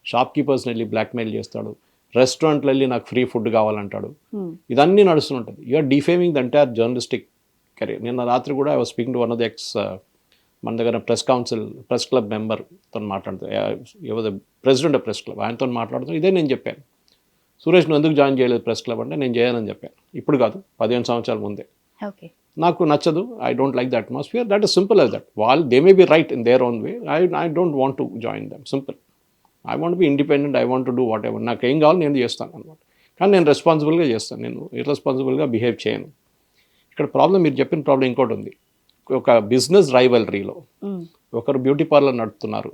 షాప్ కీపర్స్ని వెళ్ళి బ్లాక్మెయిల్ చేస్తాడు, రెస్టారెంట్లో వెళ్ళి నాకు ఫ్రీ ఫుడ్ కావాలంటాడు. ఇదన్నీ నడుస్తుంటుంది. You're defaming the entire journalistic career. నిన్న రాత్రి కూడా I was speaking to one of the మన దగ్గర ప్రెస్ క్లబ్ మెంబర్తో మాట్లాడుతూ, ఎవరు ప్రెసిడెంట్ ఆఫ్ ప్రెస్ క్లబ్, ఆయనతో మాట్లాడుతూ ఇదే నేను చెప్పాను. సురేష్ నువ్వు ఎందుకు జాయిన్ చేయలేదు ప్రెస్ క్లబ్ అంటే, నేను చేయనని చెప్పాను. ఇప్పుడు కాదు, 15 సంవత్సరాల ముందే. నాకు నచ్చదు, I don't like the atmosphere. That is simple as that. They may be right in their own way, I don't want to join them. Simple. I want be independent, I want to do what ever. నాకు ఏం కావాలి నేను చేస్తాను అనమాట. కానీ నేను రెస్పాన్సిబుల్గా చేస్తాను, నేను ఇర్రెస్పాన్సిబుల్గా బిహేవ్ చేయను. ఇక్కడ ప్రాబ్లం, మీరు చెప్పిన ప్రాబ్లం ఇంకోటి ఉంది. ఒక బిజినెస్ రైవలరీలో ఒకరు బ్యూటీ పార్లర్ నడుపుతున్నారు,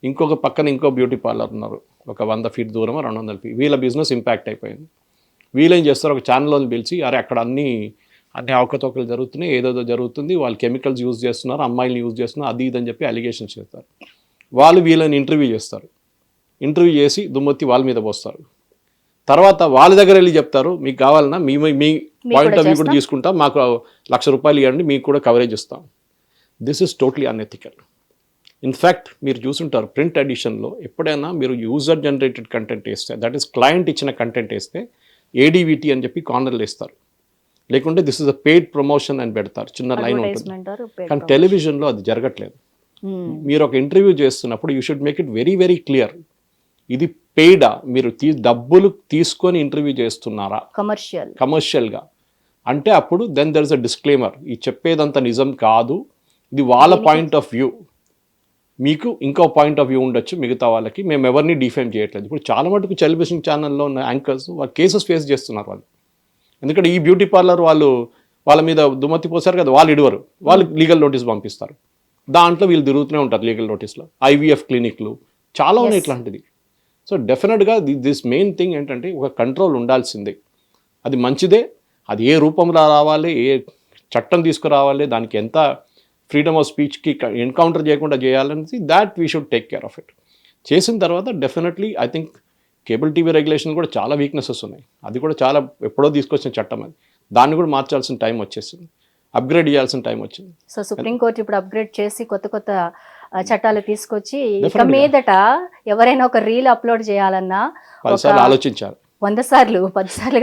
ఇంకొక పక్కన ఇంకో బ్యూటీ పార్లర్ ఉన్నారు, ఒక 100 ఫీట్ దూరం 200 ఫీట్. వీళ్ళ బిజినెస్ ఇంపాక్ట్ అయిపోయింది. వీళ్ళేం చేస్తారు, ఒక ఛానల్ని పిలిచి అరే అక్కడ అన్ని అవకతవకలు జరుగుతున్నాయి, ఏదేదో జరుగుతుంది, వాళ్ళు కెమికల్స్ యూజ్ చేస్తున్నారు, అమ్మాయిలు యూజ్ చేస్తున్నారు, అది ఇది అని చెప్పి అలిగేషన్స్ చేస్తారు. వాళ్ళు వీళ్ళని ఇంటర్వ్యూ చేస్తారు. ఇంటర్వ్యూ చేసి దుమ్మెత్తి వాళ్ళ మీద పోస్తారు. తర్వాత వాళ్ళ దగ్గర వెళ్ళి చెప్తారు, మీకు కావాలన్నా మీ పాయింట్ ఆఫ్ వ్యూ కూడా తీసుకుంటాం, మాకు ₹1,00,000 ఇవ్వండి, మీకు కూడా కవరేజ్ ఇస్తాం. This is totally unethical. In fact మీరు చూసుంటారు, ప్రింట్ ఎడిషన్లో ఎప్పుడైనా మీరు యూజర్ జనరేటెడ్ కంటెంట్ వేస్తే, దట్ ఈస్ క్లయింట్ ఇచ్చిన కంటెంట్ వేస్తే ఏడీవీటీ అని చెప్పి కార్నర్లు వేస్తారు, లేకుంటే this is a paid promotion అని పెడతారు, చిన్న లైన్ ఉంటుంది. కానీ టెలివిజన్లో అది జరగట్లేదు. మీరు ఒక ఇంటర్వ్యూ చేస్తున్నప్పుడు you should make it very very clear, ఇది పెయిడా, మీరు డబ్బులు తీసుకొని ఇంటర్వ్యూ చేస్తున్నారా కమర్షియల్గా అంటే అప్పుడు then there is a disclaimer, ఈ చెప్పేదంత నిజం కాదు, ఇది వాళ్ళ పాయింట్ ఆఫ్ వ్యూ, మీకు ఇంకో పాయింట్ ఆఫ్ వ్యూ ఉండొచ్చు, మిగతా వాళ్ళకి మేము ఎవరిని డిఫైమ్ చేయట్లేదు. ఇప్పుడు చాలా మటుకు టెలివిజన్ ఛానల్లో ఉన్న యాంకర్స్ వాళ్ళు కేసెస్ ఫేస్ చేస్తున్నారు వాళ్ళు, ఎందుకంటే ఈ బ్యూటీ పార్లర్ వాళ్ళ మీద దుమతి పోసారు కదా, వాళ్ళు ఇడవరు, వాళ్ళు లీగల్ నోటీస్ పంపిస్తారు, దాంట్లో వీళ్ళు తిరుగుతూనే ఉంటారు లీగల్ నోటీస్లో. ఐవీఎఫ్ క్లినిక్లు చాలా ఉన్నాయి ఇట్లాంటిది. సో డెఫినెట్గా దిస్ మెయిన్ థింగ్ ఏంటంటే ఒక కంట్రోల్ ఉండాల్సిందే. అది మంచిదే, అది ఏ రూపంలో రావాలి, ఏ చట్టం తీసుకురావాలి, దానికి ఎంత ఫ్రీడమ్ ఆఫ్ స్పీచ్కి ఎన్కౌంటర్ చేయకుండా చేయాలనేది that we should take care of it. చేసిన తర్వాత definitely I think cable TV regulation కూడా చాలా వీక్నెసెస్ ఉన్నాయి, అది కూడా చాలా ఎప్పుడో తీసుకొచ్చిన చట్టం, అది దాన్ని కూడా మార్చాల్సిన టైం వచ్చేసింది, అప్గ్రేడ్ చేయాల్సిన టైం వచ్చింది. సో సుప్రీంకోర్టు ఇప్పుడు అప్గ్రేడ్ చేసి కొత్త చట్టాలు తీసుకొచ్చి ఇక మీదట ఎవరైనా ఒక రీల్ అప్లోడ్ చేయాలన్నా 10 సార్లు ఆలోచించాలి, 10 సార్లు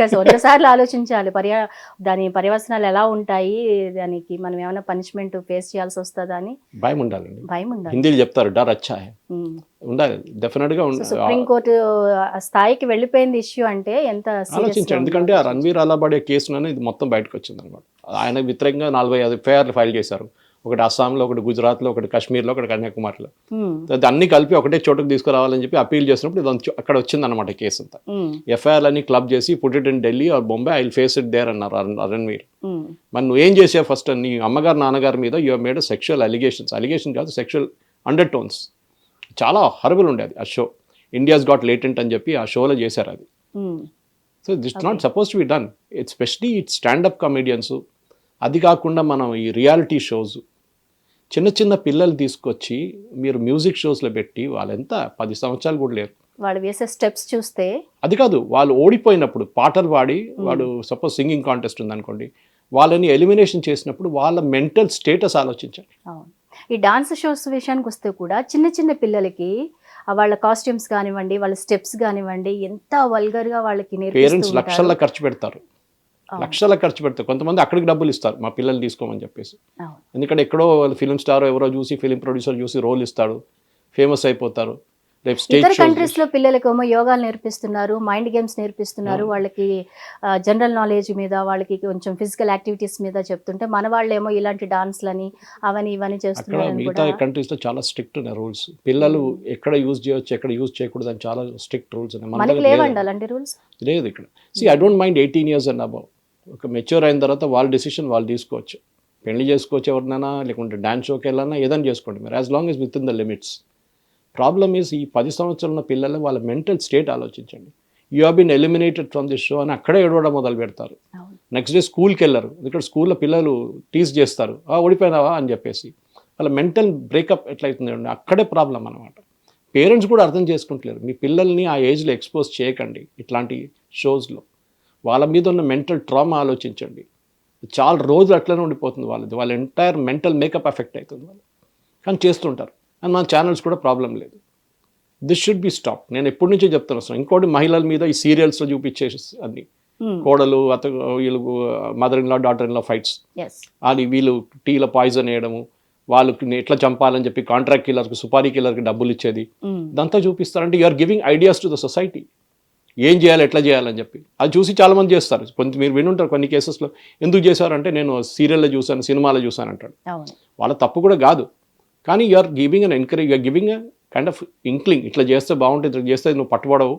కాదు 100 సార్లు ఆలోచించాలి. దాని పర్యవసనాలు ఎలా ఉంటాయి, దానికి మనం ఏమైనా పనిష్మెంట్ ఫేస్ చేయాల్సి వస్తుందా అని భయం ఉండాలండి. భయం ఉండాలి. హిందీలో చెప్తారు డర్ అచ్చా హై, ఉండాలి డెఫినెట్గా. సుప్రీంకోర్టు స్థాయికి వెళ్ళిపోయింది ఇష్యూ అంటే ఎంత ఆలోచించారు, ఎందుకంటే ఆ రణ్వీర్ అలాబాడే కేసులోనే ఇది మొత్తం బయటకు వచ్చింది అనమాట. ఆయన వ్యతిరేకంగా 45 ఎఫ్ఐఆర్లు ఫైల్ చేశారు, ఒకటి అస్సాంలో, ఒకటి గుజరాత్లో, ఒకటి కాశ్మీర్లో, ఒకటి కన్యాకుమారిలో. అన్ని కలిపి ఒకటే చోటుకు తీసుకురావాలని చెప్పి అప్పీల్ చేసినప్పుడు ఇది అక్కడ వచ్చిందన్నమాట కేసు అంతా. ఎఫ్ఐఆర్ అని క్లబ్ చేసి put it in Delhi or Bombay, I will face it there అన్నారు రణ్వీర్. మరి నువ్వు ఏం చేసావు ఫస్ట్, నీ అమ్మగారు నాన్నగారి మీద యూ మేడ్ సెక్షువల్ అలిగేషన్ కాదు, సెక్షువల్ అండర్ టోన్స్, చాలా హరబుల్ ఉండేది ఆ షో. ఇండియాస్ గాట్ లేటెంట్ అని చెప్పి ఆ షోలో చేశారు అది. So this not suppose to be done, especially it stand up comedians. అది కాకుండా మనం ఈ రియాలిటీ షోస్, చిన్న పిల్లలు తీసుకొచ్చి మీరు మ్యూజిక్ షోస్లో పెట్టి, వాళ్ళు ఎంత 10 సంవత్సరాలు కూడా లేరు, వాళ్ళు వేసే స్టెప్స్ చూస్తే అది కాదు, వాళ్ళు ఓడిపోయినప్పుడు పాటలు పాడి, వాడు సపోజ్ సింగింగ్ కాంటెస్ట్ ఉందనుకోండి, వాళ్ళని ఎలిమినేషన్ చేసినప్పుడు వాళ్ళ మెంటల్ స్టేటస్ ఆలోచించండి. ఈ డాన్స్ షోస్ విషయానికి వస్తే కూడా చిన్న పిల్లలకి వాళ్ళ కాస్ట్యూమ్స్ కానివ్వండి, వాళ్ళ స్టెప్స్ కానివ్వండి, ఎంత వల్గర్గా వాళ్ళకి పేరెంట్స్ లక్షల్లో ఖర్చు పెడతారు, కొంతమంది అక్కడికి డబ్బులు ఇస్తారు మా పిల్లల్ని తీసుకోమని చెప్పేసి. ఎందుకంటే ఎక్కడో ఫిలిం స్టార్ ఎవరో చూసి, ఫిలిం ప్రొడ్యూసర్ చూసి రోల్ ఇస్తాడు, ఫేమస్ అయిపోతారు. ఇతర కంట్రీస్ లో పిల్లలకేమో యోగాలు నేర్పిస్తున్నారు, మైండ్ గేమ్స్ నేర్పిస్తున్నారు, వాళ్ళకి జనరల్ నాలెడ్జ్ మీద, వాళ్ళకి కొంచెం ఫిజికల్ యాక్టివిటీస్ మీద చెప్తుంటే, మన వాళ్ళేమో ఇలాంటి డాన్స్లని అవని ఇవని చేస్తున్నారు. మిగతా కంట్రీస్ లో చాలా స్ట్రిక్ట్ ఉన్నాయి రూల్స్, పిల్లలు ఎక్కడ యూజ్ చేయొచ్చు, ఎక్కడ యూజ్ చేయకూడదు అని చాలా స్ట్రిక్ట్ రూల్స్ ఉన్నాయి. మనకి లేవండి అలాంటి రూల్స్, లేదు ఇక్కడ. I don't mind 18 years and above, ఒక మెచ్యూర్ అయిన తర్వాత వాళ్ళ డెసిషన్ వాళ్ళు తీసుకోవచ్చు, పెళ్లి చేసుకోవచ్చు ఎవరినైనా, లేకుంటే డాన్స్ షోకి వెళ్ళాలన్నా ఏదైనా చేసుకోండి మీరు, as long as within the limits. Problem is ఈ 10 సంవత్సరాల పిల్లలు వాళ్ళ మెంటల్ స్టేట్ ఆలోచించండి. You have been eliminated from this show అని అక్కడే ఏడవడం మొదలు పెడతారు. నెక్స్ట్ డే స్కూల్కి వెళ్ళరు, ఇక్కడ స్కూల్లో పిల్లలు టీజ్ చేస్తారు, ఓడిపోయినావా అని చెప్పేసి. వాళ్ళ మెంటల్ బ్రేకప్ ఎట్లయితుందండి, అక్కడే ప్రాబ్లం అనమాట. పేరెంట్స్ కూడా అర్థం చేసుకుంటలేరు. మీ పిల్లల్ని ఆ ఏజ్లో ఎక్స్పోజ్ చేయకండి ఇట్లాంటి షోస్లో, వాళ్ళ మీద ఉన్న మెంటల్ ట్రామా ఆలోచించండి. చాలా రోజులు అట్లనే ఉండిపోతుంది వాళ్ళది, వాళ్ళ ఎంటైర్ మెంటల్ మేకప్ ఎఫెక్ట్ అవుతుంది వాళ్ళు, కానీ చేస్తుంటారు. అండ్ మన ఛానల్స్ కూడా ప్రాబ్లం లేదు. This should be stop. నేను ఎప్పటి నుంచో చెప్తాను. అసలు ఇంకోటి మహిళల మీద ఈ సీరియల్స్లో చూపించే అన్ని కోడలు వీళ్ళు mother in law daughter in law fights అని, వీళ్ళు టీలో పాయిజన్ వేయడము, వాళ్ళకి ఎట్లా చంపాలని చెప్పి కాంట్రాక్ట్ కిల్లర్కి, సుపారీ కిల్లర్కి డబ్బులు ఇచ్చేది, ఇదంతా చూపిస్తారంటే you are giving ideas to the society, ఏం చేయాలి, ఎట్లా చేయాలని చెప్పి. అది చూసి చాలామంది చేస్తారు. మీరు వినుంటారు కొన్ని కేసెస్లో, ఎందుకు చేశారంటే నేను సీరియల్లో చూసాను, సినిమాలో చూసాను అంటాడు. వాళ్ళ తప్పు కూడా కాదు, కానీ you are giving an encourage, you are giving a kind of inkling, ఇట్లా చేస్తే బాగుంటుంది, ఇట్లా చేస్తే నువ్వు పట్టుబడవు,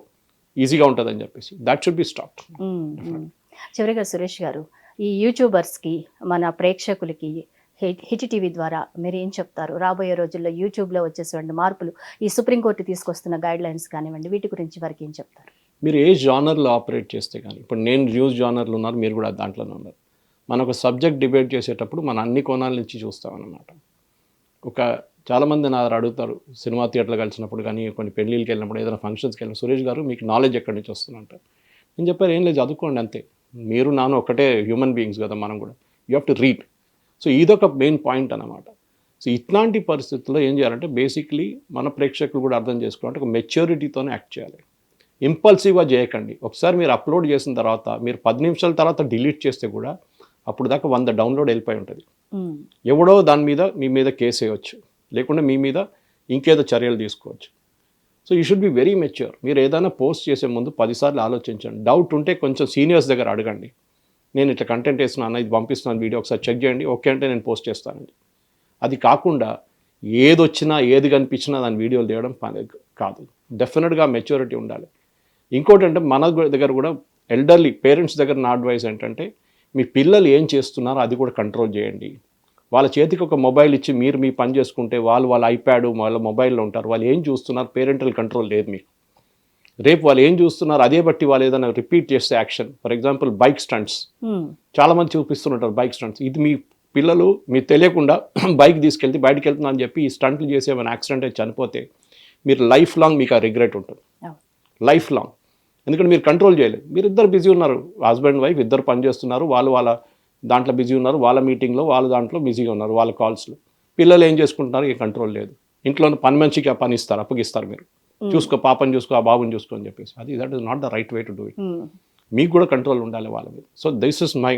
ఈజీగా ఉంటుంది అని చెప్పేసి. That should be stop. చివరిగా సురేష్ గారు, ఈ యూట్యూబర్స్కి, మన ప్రేక్షకులకి హిట్ టీవీ ద్వారా మీరు ఏం చెప్తారు? రాబోయే రోజుల్లో యూట్యూబ్లో వచ్చేటువంటి మార్పులు, ఈ సుప్రీంకోర్టు తీసుకొస్తున్న గైడ్ లైన్స్ కానివ్వండి, వీటి గురించి వారికి ఏం చెప్తారు? మీరు ఏ జానర్లో ఆపరేట్ చేస్తే కానీ, ఇప్పుడు నేను న్యూస్ జానర్లో ఉన్నారు, మీరు కూడా దాంట్లోనే ఉన్నారు. మన ఒక సబ్జెక్ట్ డిబేట్ చేసేటప్పుడు మన అన్ని కోణాల నుంచి చూస్తామన్నమాట. చాలామంది నా అడుగుతారు, సినిమా థియేటర్లో కలిసినప్పుడు కానీ, కొన్ని పెళ్ళిళ్ళకి వెళ్ళినప్పుడు, ఏదైనా ఫంక్షన్స్కి వెళ్ళిన, సురేష్ గారు మీకు నాలెడ్జ్ ఎక్కడి నుంచి వస్తుందంట. నేను చెప్పారు, ఏం లేదు, చదువుకోండి అంతే. మీరు నాను ఒకటే హ్యూమన్ బీయింగ్స్ కదా, మనం కూడా you have to read. So ఇదొక మెయిన్ పాయింట్ అన్నమాట. సో ఇట్లాంటి పరిస్థితుల్లో ఏం చేయాలంటే, బేసిక్లీ మన ప్రేక్షకులు కూడా అర్థం చేసుకోవాలంటే ఒక మెచ్యూరిటీతోనే యాక్ట్ చేయాలి. ఇంపల్సివ్గా చేయకండి. ఒకసారి మీరు అప్లోడ్ చేసిన తర్వాత మీరు 10 నిమిషాల తర్వాత డిలీట్ చేస్తే కూడా అప్పుడు దాకా 100 డౌన్లోడ్ వెళ్ళిపోయి ఉంటుంది. ఎవడో దాని మీద మీ మీద కేసు వేయవచ్చు, లేకుంటే మీ మీద ఇంకేదో చర్యలు తీసుకోవచ్చు. So you should be very mature. మీరు ఏదైనా పోస్ట్ చేసే ముందు 10 సార్లు ఆలోచించండి. డౌట్ ఉంటే కొంచెం సీనియర్స్ దగ్గర అడగండి. నేను ఇట్లా కంటెంట్ వేస్తున్నాను, ఇది పంపిస్తున్నాను వీడియో, ఒకసారి చెక్ చేయండి, ఓకే అంటే నేను పోస్ట్ చేస్తానండి. అది కాకుండా ఏదొచ్చినా ఏది కనిపించినా దాని వీడియోలు తీయడం కాదు. డెఫినెట్గా మెచ్యూరిటీ ఉండాలి. ఇంకోటి అంటే మన దగ్గర కూడా ఎల్డర్లీ పేరెంట్స్ దగ్గర నా అడ్వైస్ ఏంటంటే, మీ పిల్లలు ఏం చేస్తున్నారో అది కూడా కంట్రోల్ చేయండి. వాళ్ళ చేతికి ఒక మొబైల్ ఇచ్చి మీరు మీ పని చేసుకుంటే వాళ్ళ ఐప్యాడ్ వాళ్ళ మొబైల్లో ఉంటారు. వాళ్ళు ఏం చూస్తున్నారు, పేరెంటల్ కంట్రోల్ లేదు మీకు. రేపు వాళ్ళు ఏం చూస్తున్నారు అదే బట్టి వాళ్ళు ఏదైనా రిపీట్ చేస్తే action, for example bike stunts, చాలామంది చూపిస్తుంటారు బైక్ స్టంట్స్. ఇది మీ పిల్లలు మీకు తెలియకుండా బైక్ తీసుకెళ్తే బయటకు వెళ్తున్నా అని చెప్పి ఈ స్టంట్లు చేసి ఏమైనా యాక్సిడెంట్ అయితే చనిపోతే మీరు లైఫ్ లాంగ్ మీకు ఆ రిగ్రెట్ ఉంటుంది, లైఫ్ లాంగ్. ఎందుకంటే మీరు కంట్రోల్ చేయలేదు. మీరు ఇద్దరు బిజీ ఉన్నారు, హస్బెండ్ వైఫ్ ఇద్దరు పని చేస్తున్నారు, వాళ్ళ దాంట్లో బిజీ ఉన్నారు, వాళ్ళ మీటింగ్లో వాళ్ళ దాంట్లో బిజీగా ఉన్నారు, వాళ్ళ కాల్స్లో. పిల్లలు ఏం చేసుకుంటున్నారు, ఈ కంట్రోల్ లేదు. ఇంట్లో పని మనిషికి ఆ పని ఇస్తారు, అప్పగిస్తారు, మీరు చూసుకో, పాపని చూసుకో, ఆ బాబుని చూసుకో అని చెప్పేసి. That is not the right way to do it. మీకు కూడా కంట్రోల్ ఉండాలి వాళ్ళ మీద. So this is my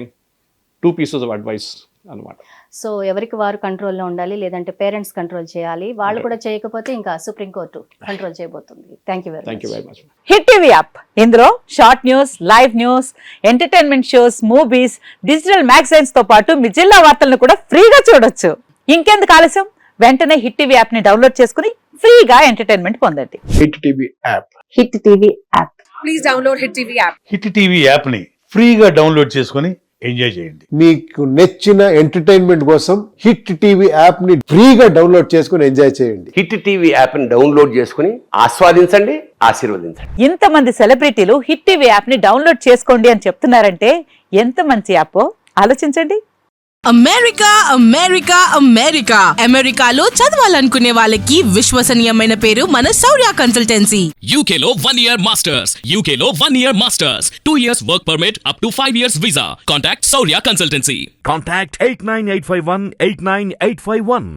2 pieces of advice అనమాట. సో ఎవరికి వారు కంట్రోల్లో ఉండాలి, లేదంటే పేరెంట్స్ కంట్రోల్ చేయాలి. వాళ్ళు కూడా చేయకపోతే ఇంకా సుప్రీంకోర్టు కంట్రోల్ చేయబోతుంది. Thank you very much. Hit TV app, ఇందులో short news, live news, entertainment shows, movies, digital magazines తో పాటు మీ జిల్లా వార్తలను కూడా ఫ్రీగా చూడొచ్చు. ఇంకెందుకు ఆలస్యం, వెంటనే హిట్ టీవీ యాప్ ని డౌన్లోడ్ చేసుకుని ఫ్రీగా ఎంటర్టైన్మెంట్ పొందండి. Hit TV app. Hit TV app. Please download hit TV app. Hit TV app ని ఫ్రీగా డౌన్లోడ్ చేసుకుని ఎంజాయ్ చేయండి. మీకు నచ్చిన ఎంటర్టైన్మెంట్ కోసం హిట్ టీవీ యాప్ ని ఫ్రీగా డౌన్లోడ్ చేసుకుని ఎంజాయ్ చేయండి. హిట్ టీవీ యాప్ ని డౌన్లోడ్ చేసుకుని ఆస్వాదించండి, ఆశీర్వదించండి. ఇంతమంది సెలబ్రిటీలు హిట్ టీవీ యాప్ ని డౌన్లోడ్ చేసుకోండి అని చెప్తున్నారంటే ఎంత మంచి యాప్ ఆలోచించండి. అమెరికా అమెరికా అమెరికా అమెరికాలో చదవాలనుకునే వాళ్ళకి విశ్వసనీయమైన పేరు మన శౌర్య కన్సల్టెన్సీ. UK లో 1 year masters, UK లో 1 year masters, 2 years work permit up to 5 years visa. Contact Saurya Consultancy. Contact 89851 89851.